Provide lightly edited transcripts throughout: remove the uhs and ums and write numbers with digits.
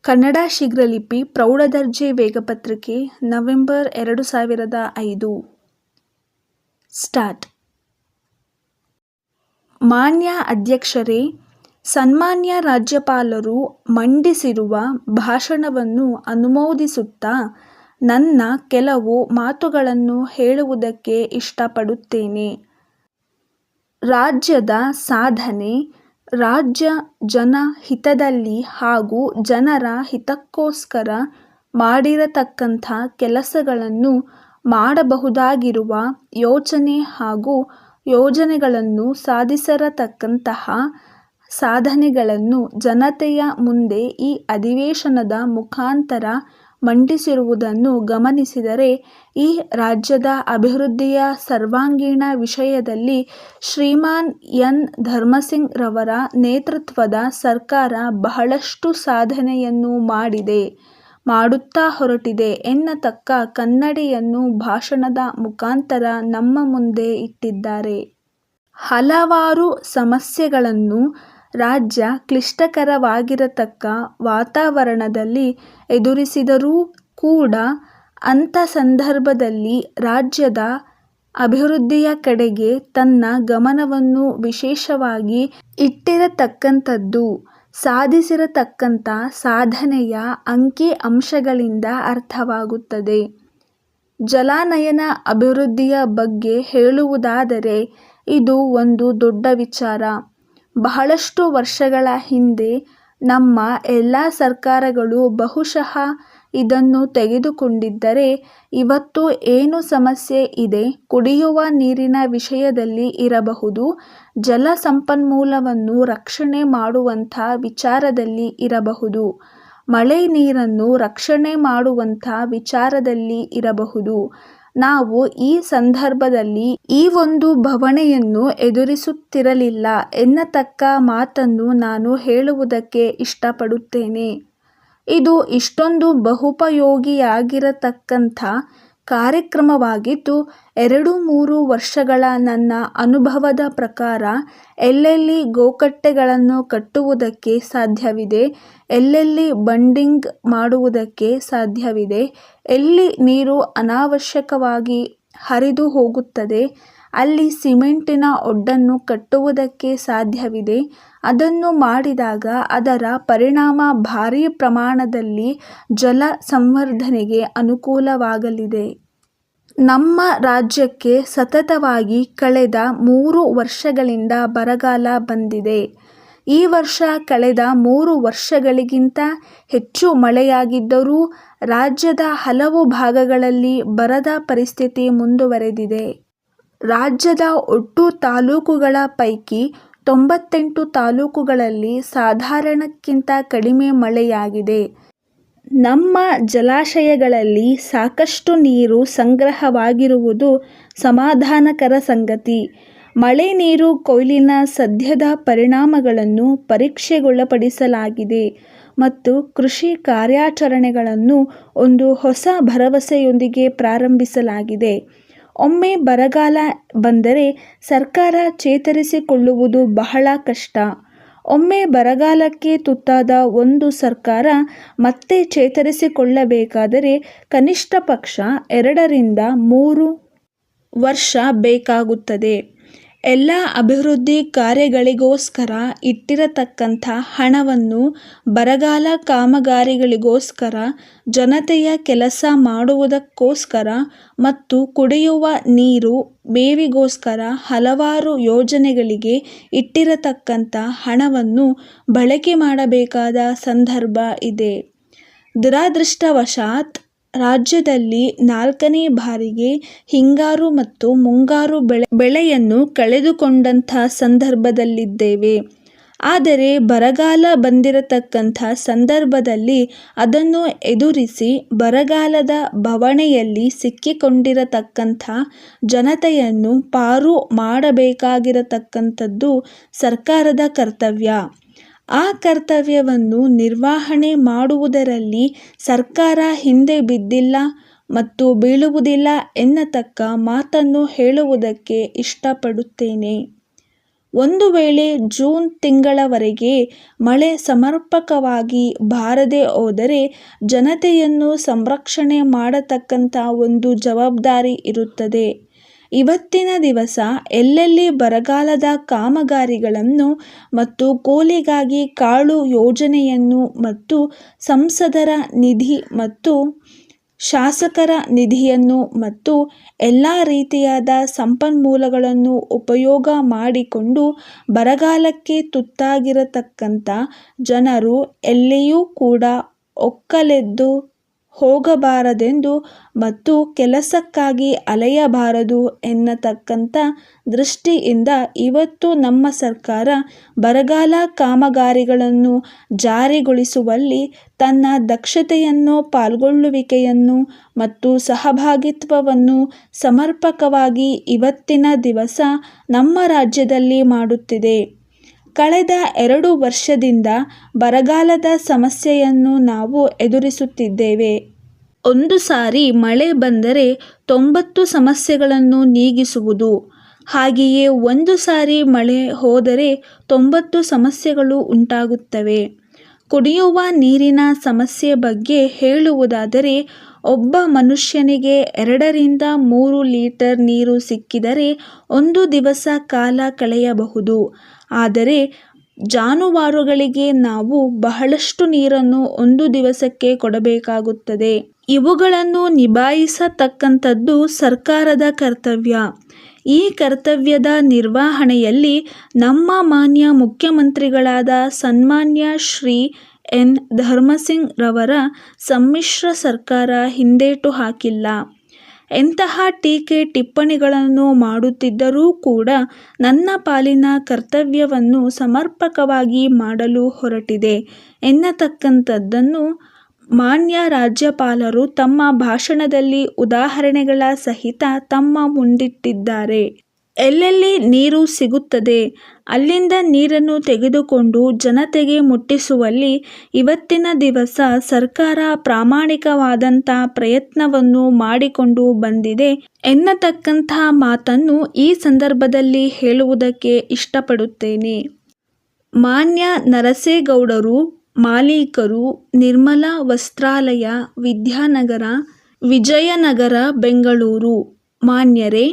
ಕನ್ನಡ ಶೀಘ್ರಲಿಪಿ ಪ್ರೌಢದರ್ಜೆ ವೇಗಪತ್ರಿಕೆ ನವೆಂಬರ್ 2005 ಸ್ಟಾರ್ಟ್. ಮಾನ್ಯ ಅಧ್ಯಕ್ಷರೇ, ಸನ್ಮಾನ್ಯ ರಾಜ್ಯಪಾಲರು ಮಂಡಿಸಿರುವ ಭಾಷಣವನ್ನು ಅನುಮೋದಿಸುತ್ತಾ ನನ್ನ ಕೆಲವು ಮಾತುಗಳನ್ನು ಹೇಳುವುದಕ್ಕೆ ಇಷ್ಟಪಡುತ್ತೇನೆ. ರಾಜ್ಯದ ಸಾಧನೆ, ರಾಜ್ಯ ಜನಹಿತದಲ್ಲಿ ಹಾಗೂ ಜನರ ಹಿತಕ್ಕೋಸ್ಕರ ಮಾಡಿರತಕ್ಕಂಥ ಕೆಲಸಗಳನ್ನು, ಮಾಡಬಹುದಾಗಿರುವ ಯೋಚನೆ ಹಾಗೂ ಯೋಜನೆಗಳನ್ನು, ಸಾಧಿಸಿರತಕ್ಕಂತಹ ಸಾಧನೆಗಳನ್ನು ಜನತೆಯ ಮುಂದೆ ಈ ಅಧಿವೇಶನದ ಮುಖಾಂತರ ಮಂಡಿಸಿರುವುದನ್ನು ಗಮನಿಸಿದರೆ ಈ ರಾಜ್ಯದ ಅಭಿವೃದ್ಧಿಯ ಸರ್ವಾಂಗೀಣ ವಿಷಯದಲ್ಲಿ ಶ್ರೀಮಾನ್ ಎನ್. ಧರ್ಮಸಿಂಗ್ ರವರ ನೇತೃತ್ವದ ಸರ್ಕಾರ ಬಹಳಷ್ಟು ಸಾಧನೆಯನ್ನು ಮಾಡಿದೆ, ಮಾಡುತ್ತಾ ಹೊರಟಿದೆ ಎನ್ನತಕ್ಕ ಕನ್ನಡಿಯನ್ನು ಭಾಷಣದ ಮುಖಾಂತರ ನಮ್ಮ ಮುಂದೆ ಇಟ್ಟಿದ್ದಾರೆ. ಹಲವಾರು ಸಮಸ್ಯೆಗಳನ್ನು ರಾಜ್ಯ ಕ್ಲಿಷ್ಟಕರವಾಗಿರತಕ್ಕ ವಾತಾವರಣದಲ್ಲಿ ಎದುರಿಸಿದರೂ ಕೂಡ ಅಂಥ ಸಂದರ್ಭದಲ್ಲಿ ರಾಜ್ಯದ ಅಭಿವೃದ್ಧಿಯ ಕಡೆಗೆ ತನ್ನ ಗಮನವನ್ನು ವಿಶೇಷವಾಗಿ ಇಟ್ಟಿರತಕ್ಕಂಥದ್ದು ಸಾಧಿಸಿರತಕ್ಕಂಥ ಸಾಧನೆಯ ಅಂಕಿ ಅಂಶಗಳಿಂದ ಅರ್ಥವಾಗುತ್ತದೆ. ಜಲಾನಯನ ಅಭಿವೃದ್ಧಿಯ ಬಗ್ಗೆ ಹೇಳುವುದಾದರೆ ಇದು ಒಂದು ದೊಡ್ಡ ವಿಚಾರ. ಬಹಳಷ್ಟು ವರ್ಷಗಳ ಹಿಂದೆ ನಮ್ಮ ಎಲ್ಲ ಸರ್ಕಾರಗಳು ಬಹುಶಃ ಇದನ್ನು ತೆಗೆದುಕೊಂಡಿದ್ದರೆ ಇವತ್ತು ಏನು ಸಮಸ್ಯೆ ಇದೆ, ಕುಡಿಯುವ ನೀರಿನ ವಿಷಯದಲ್ಲಿ ಇರಬಹುದು, ಜಲ ಸಂಪನ್ಮೂಲವನ್ನು ರಕ್ಷಣೆ ಮಾಡುವಂಥ ವಿಚಾರದಲ್ಲಿ ಇರಬಹುದು, ಮಳೆ ನೀರನ್ನು ರಕ್ಷಣೆ ಮಾಡುವಂಥ ವಿಚಾರದಲ್ಲಿ ಇರಬಹುದು, ನಾವು ಈ ಸಂದರ್ಭದಲ್ಲಿ ಈ ಒಂದು ಬವಣೆಯನ್ನು ಎದುರಿಸುತ್ತಿರಲಿಲ್ಲ ಎನ್ನತಕ್ಕ ಮಾತನ್ನು ನಾನು ಹೇಳುವುದಕ್ಕೆ ಇಷ್ಟಪಡುತ್ತೇನೆ. ಇದು ಇಷ್ಟೊಂದು ಬಹುಪಯೋಗಿಯಾಗಿರತಕ್ಕಂಥ ಕಾರ್ಯಕ್ರಮವಾಗಿದ್ದು 2-3 ವರ್ಷಗಳ ನನ್ನ ಅನುಭವದ ಪ್ರಕಾರ ಎಲ್ಲೆಲ್ಲಿ ಗೋಕಟ್ಟೆಗಳನ್ನು ಕಟ್ಟುವುದಕ್ಕೆ ಸಾಧ್ಯವಿದೆ, ಎಲ್ಲೆಲ್ಲಿ ಬಂಡಿಂಗ್ ಮಾಡುವುದಕ್ಕೆ ಸಾಧ್ಯವಿದೆ, ಎಲ್ಲಿ ನೀರು ಅನಾವಶ್ಯಕವಾಗಿ ಹರಿದು ಹೋಗುತ್ತದೆ ಅಲ್ಲಿ ಸಿಮೆಂಟಿನ ಒಡ್ಡನ್ನು ಕಟ್ಟುವುದಕ್ಕೆ ಸಾಧ್ಯವಿದೆ. ಅದನ್ನು ಮಾಡಿದಾಗ ಅದರ ಪರಿಣಾಮ ಭಾರೀ ಪ್ರಮಾಣದಲ್ಲಿ ಜಲ ಸಂವರ್ಧನೆಗೆ ಅನುಕೂಲವಾಗಲಿದೆ. ನಮ್ಮ ರಾಜ್ಯಕ್ಕೆ ಸತತವಾಗಿ ಕಳೆದ 3 ವರ್ಷಗಳಿಂದ ಬರಗಾಲ ಬಂದಿದೆ. ಈ ವರ್ಷ ಕಳೆದ 3 ವರ್ಷಗಳಿಗಿಂತ ಹೆಚ್ಚು ಮಳೆಯಾಗಿದ್ದರೂ ರಾಜ್ಯದ ಹಲವು ಭಾಗಗಳಲ್ಲಿ ಬರದ ಪರಿಸ್ಥಿತಿ ಮುಂದುವರೆದಿದೆ. ರಾಜ್ಯದ ಒಟ್ಟು ತಾಲೂಕುಗಳ ಪೈಕಿ 98 ತಾಲೂಕುಗಳಲ್ಲಿ ಸಾಧಾರಣಕ್ಕಿಂತ ಕಡಿಮೆ ಮಳೆಯಾಗಿದೆ. ನಮ್ಮ ಜಲಾಶಯಗಳಲ್ಲಿ ಸಾಕಷ್ಟು ನೀರು ಸಂಗ್ರಹವಾಗಿರುವುದು ಸಮಾಧಾನಕರ ಸಂಗತಿ. ಮಳೆ ನೀರು ಕೊಯ್ಲಿನ ಸದ್ಯದ ಪರಿಣಾಮಗಳನ್ನು ಪರೀಕ್ಷೆಗೊಳಪಡಿಸಲಾಗಿದೆ ಮತ್ತು ಕೃಷಿ ಕಾರ್ಯಾಚರಣೆಗಳನ್ನು ಒಂದು ಹೊಸ ಭರವಸೆಯೊಂದಿಗೆ ಪ್ರಾರಂಭಿಸಲಾಗಿದೆ. ಒಮ್ಮೆ ಬರಗಾಲ ಬಂದರೆ ಸರ್ಕಾರ ಚೇತರಿಸಿಕೊಳ್ಳುವುದು ಬಹಳ ಕಷ್ಟ. ಒಮ್ಮೆ ಬರಗಾಲಕ್ಕೆ ತುತ್ತಾದ ಒಂದು ಸರ್ಕಾರ ಮತ್ತೆ ಚೇತರಿಸಿಕೊಳ್ಳಬೇಕಾದರೆ ಕನಿಷ್ಠ ಪಕ್ಷ 2-3 ವರ್ಷ ಬೇಕಾಗುತ್ತದೆ. ಎಲ್ಲ ಅಭಿವೃದ್ಧಿ ಕಾರ್ಯಗಳಿಗೋಸ್ಕರ ಇಟ್ಟಿರತಕ್ಕಂಥ ಹಣವನ್ನು ಬರಗಾಲ ಕಾಮಗಾರಿಗಳಿಗೋಸ್ಕರ, ಜನತೆಯ ಕೆಲಸ ಮಾಡುವುದಕ್ಕೋಸ್ಕರ ಮತ್ತು ಕುಡಿಯುವ ನೀರು, ಮೇವಿಗೋಸ್ಕರ ಹಲವಾರು ಯೋಜನೆಗಳಿಗೆ ಇಟ್ಟಿರತಕ್ಕಂಥ ಹಣವನ್ನು ಬಳಕೆ ಮಾಡಬೇಕಾದ ಸಂದರ್ಭ ಇದೆ. ದುರದೃಷ್ಟವಶಾತ್ ರಾಜ್ಯದಲ್ಲಿ 4ನೇ ಬಾರಿಗೆ ಹಿಂಗಾರು ಮತ್ತು ಮುಂಗಾರು ಬೆಳೆಯನ್ನು ಕಳೆದುಕೊಂಡಂಥ ಸಂದರ್ಭದಲ್ಲಿದ್ದೇವೆ. ಆದರೆ ಬರಗಾಲ ಬಂದಿರತಕ್ಕಂಥ ಸಂದರ್ಭದಲ್ಲಿ ಅದನ್ನು ಎದುರಿಸಿ ಬರಗಾಲದ ಬವಣೆಯಲ್ಲಿ ಸಿಕ್ಕಿಕೊಂಡಿರತಕ್ಕಂಥ ಜನತೆಯನ್ನು ಪಾರು ಮಾಡಬೇಕಾಗಿರತಕ್ಕಂಥದ್ದು ಸರ್ಕಾರದ ಕರ್ತವ್ಯ. ಆ ಕರ್ತವ್ಯವನ್ನು ನಿರ್ವಹಣೆ ಮಾಡುವುದರಲ್ಲಿ ಸರ್ಕಾರ ಹಿಂದೆ ಬಿದ್ದಿಲ್ಲ ಮತ್ತು ಬೀಳುವುದಿಲ್ಲ ಎನ್ನತಕ್ಕ ಮಾತನ್ನು ಹೇಳುವುದಕ್ಕೆ ಇಷ್ಟಪಡುತ್ತೇನೆ. ಒಂದು ವೇಳೆ ಜೂನ್ ತಿಂಗಳವರೆಗೆ ಮಳೆ ಸಮರ್ಪಕವಾಗಿ ಬಾರದೆ ಹೋದರೆ ಜನತೆಯನ್ನು ಸಂರಕ್ಷಣೆ ಮಾಡತಕ್ಕಂಥ ಒಂದು ಜವಾಬ್ದಾರಿ ಇರುತ್ತದೆ. ಇವತ್ತಿನ ದಿವಸ ಎಲ್ಲೆಲ್ಲಿ ಬರಗಾಲದ ಕಾಮಗಾರಿಗಳನ್ನು ಮತ್ತು ಕೂಲಿಗಾಗಿ ಕಾಳು ಯೋಜನೆಯನ್ನು ಮತ್ತು ಸಂಸದರ ನಿಧಿ ಮತ್ತು ಶಾಸಕರ ನಿಧಿಯನ್ನು ಮತ್ತು ಎಲ್ಲ ರೀತಿಯಾದ ಸಂಪನ್ಮೂಲಗಳನ್ನು ಉಪಯೋಗ ಮಾಡಿಕೊಂಡು ಬರಗಾಲಕ್ಕೆ ತುತ್ತಾಗಿರತಕ್ಕಂಥ ಜನರು ಎಲ್ಲಿಯೂ ಕೂಡ ಒಕ್ಕಲೆದ್ದು ಹೋಗಬಾರದೆಂದು ಮತ್ತು ಕೆಲಸಕ್ಕಾಗಿ ಅಲೆಯಬಾರದು ಎನ್ನತಕ್ಕಂಥ ದೃಷ್ಟಿಯಿಂದ ಇವತ್ತು ನಮ್ಮ ಸರ್ಕಾರ ಬರಗಾಲ ಕಾಮಗಾರಿಗಳನ್ನು ಜಾರಿಗೊಳಿಸುವಲ್ಲಿ ತನ್ನ ದಕ್ಷತೆಯನ್ನು, ಪಾಲ್ಗೊಳ್ಳುವಿಕೆಯನ್ನು ಮತ್ತು ಸಹಭಾಗಿತ್ವವನ್ನು ಸಮರ್ಪಕವಾಗಿ ಇವತ್ತಿನ ದಿವಸ ನಮ್ಮ ರಾಜ್ಯದಲ್ಲಿ ಮಾಡುತ್ತಿದೆ. ಕಳೆದ 2 ವರ್ಷದಿಂದ ಬರಗಾಲದ ಸಮಸ್ಯೆಯನ್ನು ನಾವು ಎದುರಿಸುತ್ತಿದ್ದೇವೆ. ಒಂದು ಸಾರಿ ಮಳೆ ಬಂದರೆ 90 ಸಮಸ್ಯೆಗಳನ್ನು ನೀಗಿಸುವುದು. ಹಾಗೆಯೇ ಒಂದು ಸಾರಿ ಮಳೆ ಹೋದರೆ 90 ಸಮಸ್ಯೆಗಳು ಉಂಟಾಗುತ್ತವೆ. ಕುಡಿಯುವ ನೀರಿನ ಸಮಸ್ಯೆ ಬಗ್ಗೆ ಹೇಳುವುದಾದರೆ ಒಬ್ಬ ಮನುಷ್ಯನಿಗೆ 2 ರಿಂದ 3 ಲೀಟರ್ ನೀರು ಸಿಕ್ಕಿದರೆ ಒಂದು ದಿವಸ ಕಾಲ ಕಳೆಯಬಹುದು. ಆದರೆ ಜಾನುವಾರುಗಳಿಗೆ ನಾವು ಬಹಳಷ್ಟು ನೀರನ್ನು ಒಂದು ದಿವಸಕ್ಕೆ ಕೊಡಬೇಕಾಗುತ್ತದೆ. ಇವುಗಳನ್ನು ನಿಭಾಯಿಸತಕ್ಕಂಥದ್ದು ಸರ್ಕಾರದ ಕರ್ತವ್ಯ. ಈ ಕರ್ತವ್ಯದ ನಿರ್ವಹಣೆಯಲ್ಲಿ ನಮ್ಮ ಮಾನ್ಯ ಮುಖ್ಯಮಂತ್ರಿಗಳಾದ ಸನ್ಮಾನ್ಯ ಶ್ರೀ ಎನ್. ಧರ್ಮಸಿಂಗ್ ರವರ ಸಮ್ಮಿಶ್ರ ಸರ್ಕಾರ ಹಿಂದೇಟು ಹಾಕಿಲ್ಲ. ಎಂತಹ ಟೀಕೆ ಟಿಪ್ಪಣಿಗಳನ್ನು ಮಾಡುತ್ತಿದ್ದರೂ ಕೂಡ ನನ್ನ ಪಾಲಿನ ಕರ್ತವ್ಯವನ್ನು ಸಮರ್ಪಕವಾಗಿ ಮಾಡಲು ಹೊರಟಿದೆ ಎನ್ನತಕ್ಕಂಥದ್ದನ್ನು ಮಾನ್ಯ ರಾಜ್ಯಪಾಲರು ತಮ್ಮ ಭಾಷಣದಲ್ಲಿ ಉದಾಹರಣೆಗಳ ಸಹಿತ ತಮ್ಮ ಮುಂದಿಟ್ಟಿದ್ದಾರೆ. ಎಲ್ಲೆಲ್ಲಿ ನೀರು ಸಿಗುತ್ತದೆ ಅಲ್ಲಿಂದ ನೀರನ್ನು ತೆಗೆದುಕೊಂಡು ಜನತೆಗೆ ಮುಟ್ಟಿಸುವಲ್ಲಿ ಇವತ್ತಿನ ದಿವಸ ಸರ್ಕಾರ ಪ್ರಾಮಾಣಿಕವಾದಂಥ ಪ್ರಯತ್ನವನ್ನು ಮಾಡಿಕೊಂಡು ಬಂದಿದೆ ಎನ್ನತಕ್ಕಂಥ ಮಾತನ್ನು ಈ ಸಂದರ್ಭದಲ್ಲಿ ಹೇಳುವುದಕ್ಕೆ ಇಷ್ಟಪಡುತ್ತೇನೆ. ಮಾನ್ಯ ನರಸೇಗೌಡರು ಮಾಲೀಕರು, ನಿರ್ಮಲಾ ವಸ್ತ್ರಾಲಯ, ವಿದ್ಯಾನಗರ, ವಿಜಯನಗರ, ಬೆಂಗಳೂರು. ಮಾನ್ಯರೇ,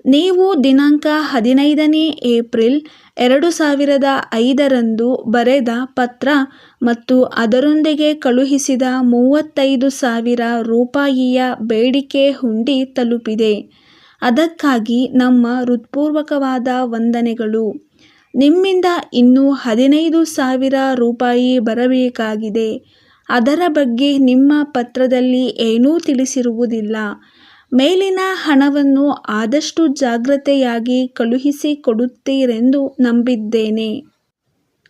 ನೀವು ದಿನಾಂಕ 15ನೇ ಏಪ್ರಿಲ್ 2005 ಬರೆದ ಪತ್ರ ಮತ್ತು ಅದರೊಂದಿಗೆ ಕಳುಹಿಸಿದ 35,000 ರೂಪಾಯಿಯ ಬೇಡಿಕೆ ಹುಂಡಿ ತಲುಪಿದೆ. ಅದಕ್ಕಾಗಿ ನಮ್ಮ ಹೃತ್ಪೂರ್ವಕವಾದ ವಂದನೆಗಳು. ನಿಮ್ಮಿಂದ ಇನ್ನೂ 15,000 ರೂಪಾಯಿ ಬರಬೇಕಾಗಿದೆ. ಅದರ ಬಗ್ಗೆ ನಿಮ್ಮ ಪತ್ರದಲ್ಲಿ ಏನೂ ತಿಳಿಸಿರುವುದಿಲ್ಲ. ಮೇಲಿನ ಹಣವನ್ನು ಆದಷ್ಟು ಜಾಗ್ರತೆಯಾಗಿ ಕಳುಹಿಸಿಕೊಡುತ್ತೀರೆಂದು ನಂಬಿದ್ದೇನೆ.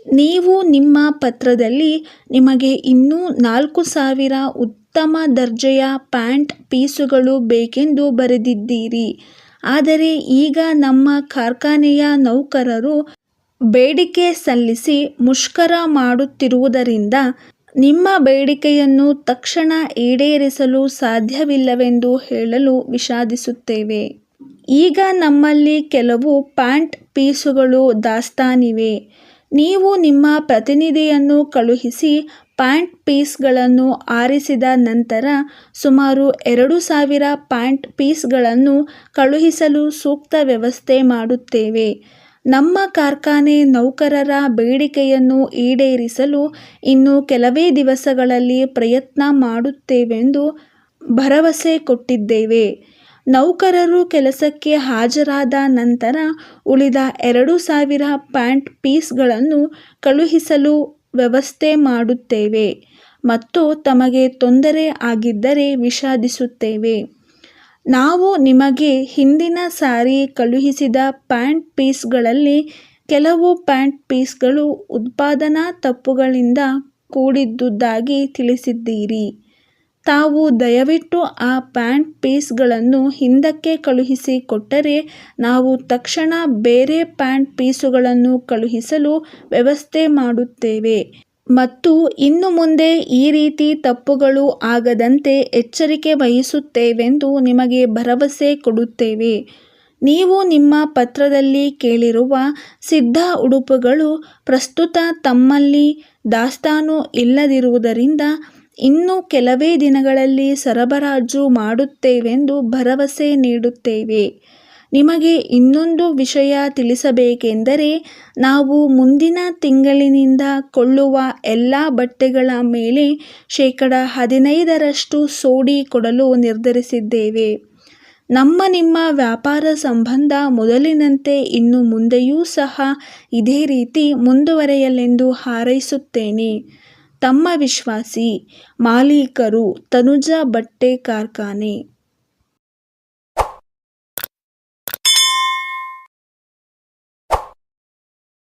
ನೀವು ನಿಮ್ಮ ಪತ್ರದಲ್ಲಿ ನಿಮಗೆ ಇನ್ನೂ 4,000 ಉತ್ತಮ ದರ್ಜೆಯ ಪ್ಯಾಂಟ್ ಪೀಸುಗಳು ಬೇಕೆಂದು ಬರೆದಿದ್ದೀರಿ. ಆದರೆ ಈಗ ನಮ್ಮ ಕಾರ್ಖಾನೆಯ ನೌಕರರು ಬೇಡಿಕೆ ಸಲ್ಲಿಸಿ ಮುಷ್ಕರ ಮಾಡುತ್ತಿರುವುದರಿಂದ ನಿಮ್ಮ ಬೇಡಿಕೆಯನ್ನು ತಕ್ಷಣ ಈಡೇರಿಸಲು ಸಾಧ್ಯವಿಲ್ಲವೆಂದು ಹೇಳಲು ವಿಷಾದಿಸುತ್ತೇವೆ. ಈಗ ನಮ್ಮಲ್ಲಿ ಕೆಲವು ಪ್ಯಾಂಟ್ ಪೀಸುಗಳು ದಾಸ್ತಾನಿವೆ. ನೀವು ನಿಮ್ಮ ಪ್ರತಿನಿಧಿಯನ್ನು ಕಳುಹಿಸಿ ಪ್ಯಾಂಟ್ ಪೀಸ್ಗಳನ್ನು ಆರಿಸಿದ ನಂತರ ಸುಮಾರು 2,000 ಪ್ಯಾಂಟ್ ಪೀಸ್ಗಳನ್ನು ಕಳುಹಿಸಲು ಸೂಕ್ತ ವ್ಯವಸ್ಥೆ ಮಾಡುತ್ತೇವೆ. ನಮ್ಮ ಕಾರ್ಖಾನೆ ನೌಕರರ ಬೇಡಿಕೆಯನ್ನು ಈಡೇರಿಸಲು ಇನ್ನು ಕೆಲವೇ ದಿವಸಗಳಲ್ಲಿ ಪ್ರಯತ್ನ ಮಾಡುತ್ತೇವೆಂದು ಭರವಸೆ ಕೊಟ್ಟಿದ್ದೇವೆ. ನೌಕರರು ಕೆಲಸಕ್ಕೆ ಹಾಜರಾದ ನಂತರ ಉಳಿದ 2,000 ಪ್ಯಾಂಟ್ ಪೀಸ್ಗಳನ್ನು ಕಳುಹಿಸಲು ವ್ಯವಸ್ಥೆ ಮಾಡುತ್ತೇವೆ ಮತ್ತು ತಮಗೆ ತೊಂದರೆ ಆಗಿದ್ದರೆ ವಿಷಾದಿಸುತ್ತೇವೆ. ನಾವು ನಿಮಗೆ ಹಿಂದಿನ ಸಾರಿ ಕಳುಹಿಸಿದ ಪ್ಯಾಂಟ್ ಪೀಸ್ಗಳಲ್ಲಿ ಕೆಲವು ಪ್ಯಾಂಟ್ ಪೀಸ್ಗಳು ಉತ್ಪಾದನಾ ತಪ್ಪುಗಳಿಂದ ಕೂಡಿದ್ದುದಾಗಿ ತಿಳಿಸಿದ್ದೀರಿ. ತಾವು ದಯವಿಟ್ಟು ಆ ಪ್ಯಾಂಟ್ ಪೀಸ್ಗಳನ್ನು ಹಿಂದಕ್ಕೆ ಕಳುಹಿಸಿ ಕೊಟ್ಟರೆ ನಾವು ತಕ್ಷಣ ಬೇರೆ ಪ್ಯಾಂಟ್ ಪೀಸುಗಳನ್ನು ಕಳುಹಿಸಲು ವ್ಯವಸ್ಥೆ ಮಾಡುತ್ತೇವೆ ಮತ್ತು ಇನ್ನು ಮುಂದೆ ಈ ರೀತಿ ತಪ್ಪುಗಳು ಆಗದಂತೆ ಎಚ್ಚರಿಕೆ ವಹಿಸುತ್ತೇವೆಂದು ನಿಮಗೆ ಭರವಸೆ ಕೊಡುತ್ತೇವೆ. ನೀವು ನಿಮ್ಮ ಪತ್ರದಲ್ಲಿ ಕೇಳಿರುವ ಸಿದ್ಧ ಉಡುಪುಗಳು ಪ್ರಸ್ತುತ ತಮ್ಮಲ್ಲಿ ದಾಸ್ತಾನು ಇಲ್ಲದಿರುವುದರಿಂದ ಇನ್ನು ಕೆಲವೇ ದಿನಗಳಲ್ಲಿ ಸರಬರಾಜು ಮಾಡುತ್ತೇವೆಂದು ಭರವಸೆ ನೀಡುತ್ತೇವೆ. ನಿಮಗೆ ಇನ್ನೊಂದು ವಿಷಯ ತಿಳಿಸಬೇಕೆಂದರೆ, ನಾವು ಮುಂದಿನ ತಿಂಗಳಿನಿಂದ ಕೊಳ್ಳುವ ಎಲ್ಲ ಬಟ್ಟೆಗಳ ಮೇಲೆ ಶೇಕಡ 15ರಷ್ಟು ಸೋಡಿ ಕೊಡಲು ನಿರ್ಧರಿಸಿದ್ದೇವೆ. ನಿಮ್ಮ ವ್ಯಾಪಾರ ಸಂಬಂಧ ಮೊದಲಿನಂತೆ ಇನ್ನು ಮುಂದೆಯೂ ಸಹ ಇದೇ ರೀತಿ ಮುಂದುವರೆಯಲೆಂದು ಹಾರೈಸುತ್ತೇನೆ. ತಮ್ಮ ವಿಶ್ವಾಸಿ, ಮಾಲೀಕರು, ತನುಜಾ ಬಟ್ಟೆ ಕಾರ್ಖಾನೆ.